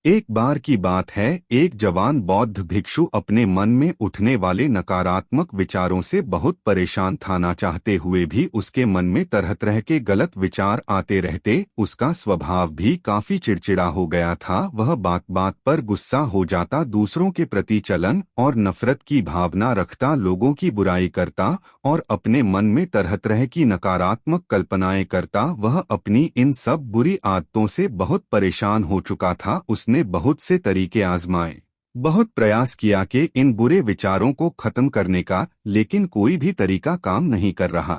एक बार की बात है, एक जवान बौद्ध भिक्षु अपने मन में उठने वाले नकारात्मक विचारों से बहुत परेशान था। ना चाहते हुए भी उसके मन में तरह तरह के गलत विचार आते रहते। उसका स्वभाव भी काफी चिड़चिड़ा हो गया था। वह बात बात पर गुस्सा हो जाता, दूसरों के प्रति जलन और नफरत की भावना रखता, लोगों की बुराई करता और अपने मन में तरह तरह की नकारात्मक कल्पनाएं करता। वह अपनी इन सब बुरी आदतों से बहुत परेशान हो चुका था। उसने बहुत से तरीके आजमाए, बहुत प्रयास किया कि इन बुरे विचारों को खत्म करने का, लेकिन कोई भी तरीका काम नहीं कर रहा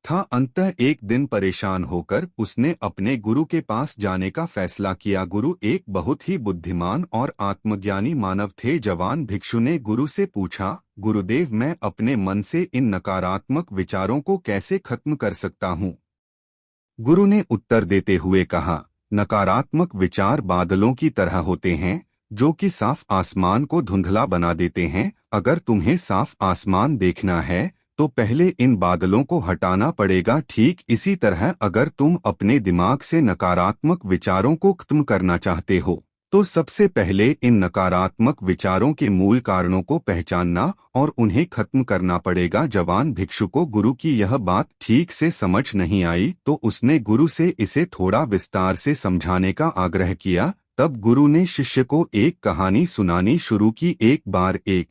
था। अंततः एक दिन परेशान होकर उसने अपने गुरु के पास जाने का फैसला किया। गुरु एक बहुत ही बुद्धिमान और आत्मज्ञानी मानव थे। जवान भिक्षु ने गुरु से पूछा, गुरुदेव, मैं अपने मन से इन नकारात्मक विचारों को कैसे खत्म कर सकता हूँ? गुरु ने उत्तर देते हुए कहा, नकारात्मक विचार बादलों की तरह होते हैं, जो कि साफ आसमान को धुंधला बना देते हैं। अगर तुम्हें साफ आसमान देखना है तो पहले इन बादलों को हटाना पड़ेगा। ठीक इसी तरह अगर तुम अपने दिमाग से नकारात्मक विचारों को खत्म करना चाहते हो तो सबसे पहले इन नकारात्मक विचारों के मूल कारणों को पहचानना और उन्हें खत्म करना पड़ेगा। जवान भिक्षु को गुरु की यह बात ठीक से समझ नहीं आई, तो उसने गुरु से इसे थोड़ा विस्तार से समझाने का आग्रह किया। तब गुरु ने शिष्य को एक कहानी सुनानी शुरू की। एक बार एक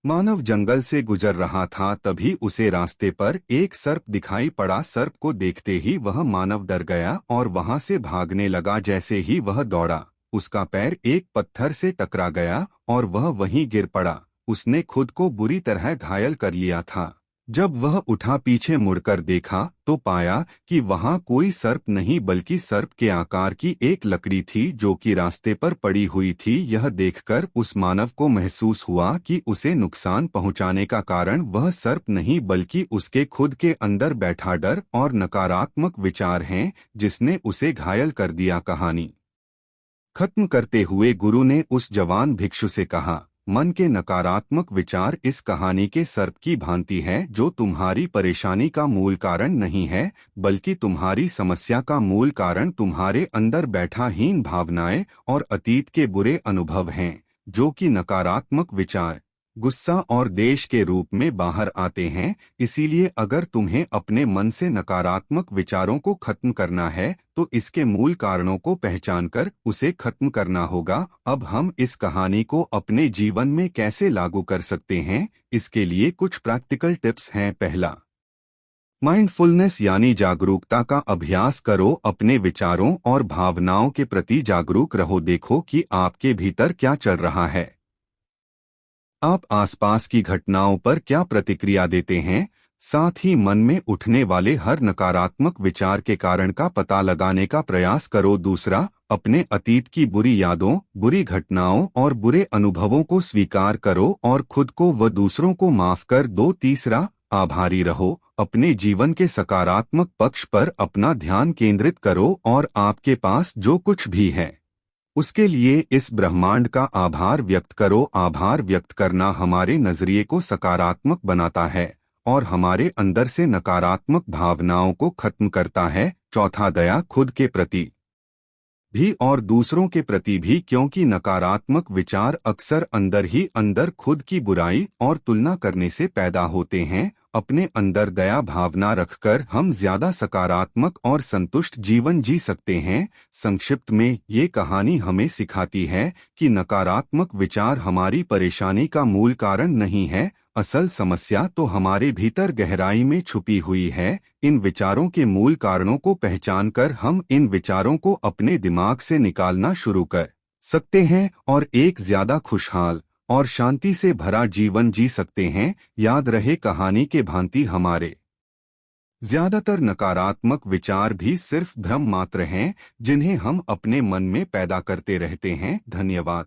मानव जंगल से गुजर रहा था, तभी उसे रास्ते पर एक सर्प दिखाई पड़ा। सर्प को देखते ही वह मानव डर गया और वहां से भागने लगा। जैसे ही वह दौड़ा, उसका पैर एक पत्थर से टकरा गया और वह वहीं गिर पड़ा। उसने खुद को बुरी तरह घायल कर लिया था। जब वह उठा, पीछे मुड़कर देखा तो पाया कि वहां कोई सर्प नहीं बल्कि सर्प के आकार की एक लकड़ी थी जो कि रास्ते पर पड़ी हुई थी। यह देखकर उस मानव को महसूस हुआ कि उसे नुकसान पहुंचाने का कारण वह सर्प नहीं बल्कि उसके खुद के अंदर बैठा डर और नकारात्मक विचार हैं, जिसने उसे घायल कर दिया। कहानी खत्म करते हुए गुरु ने उस जवान भिक्षु से कहा, मन के नकारात्मक विचार इस कहानी के सर्प की भांति है, जो तुम्हारी परेशानी का मूल कारण नहीं है, बल्कि तुम्हारी समस्या का मूल कारण तुम्हारे अंदर बैठा हीन भावनाएं और अतीत के बुरे अनुभव हैं, जो कि नकारात्मक विचार, गुस्सा और देश के रूप में बाहर आते हैं। इसीलिए अगर तुम्हें अपने मन से नकारात्मक विचारों को खत्म करना है तो इसके मूल कारणों को पहचानकर उसे खत्म करना होगा। अब हम इस कहानी को अपने जीवन में कैसे लागू कर सकते हैं, इसके लिए कुछ प्रैक्टिकल टिप्स हैं। पहला, माइंडफुलनेस यानी जागरूकता का अभ्यास करो। अपने विचारों और भावनाओं के प्रति जागरूक रहो। देखो कि आपके भीतर क्या चल रहा है। आप आसपास की घटनाओं पर क्या प्रतिक्रिया देते हैं? साथ ही मन में उठने वाले हर नकारात्मक विचार के कारण का पता लगाने का प्रयास करो। दूसरा, अपने अतीत की बुरी यादों, बुरी घटनाओं और बुरे अनुभवों को स्वीकार करो और खुद को व दूसरों को माफ कर दो। तीसरा, आभारी रहो। अपने जीवन के सकारात्मक पक्ष पर अपना ध्यान केंद्रित करो और आपके पास जो कुछ भी है उसके लिए इस ब्रह्मांड का आभार व्यक्त करो। आभार व्यक्त करना हमारे नजरिए को सकारात्मक बनाता है और हमारे अंदर से नकारात्मक भावनाओं को खत्म करता है। चौथा, दया खुद के प्रति भी और दूसरों के प्रति भी, क्योंकि नकारात्मक विचार अक्सर अंदर ही अंदर खुद की बुराई और तुलना करने से पैदा होते हैं। अपने अंदर दया भावना रखकर हम ज्यादा सकारात्मक और संतुष्ट जीवन जी सकते हैं। संक्षिप्त में ये कहानी हमें सिखाती है कि नकारात्मक विचार हमारी परेशानी का मूल कारण नहीं है, असल समस्या तो हमारे भीतर गहराई में छुपी हुई है। इन विचारों के मूल कारणों को पहचानकर हम इन विचारों को अपने दिमाग से निकालना शुरू कर सकते हैं और एक ज्यादा खुशहाल और शांति से भरा जीवन जी सकते हैं। याद रहे, कहानी के भांति हमारे ज्यादातर नकारात्मक विचार भी सिर्फ भ्रम मात्र हैं, जिन्हें हम अपने मन में पैदा करते रहते हैं। धन्यवाद।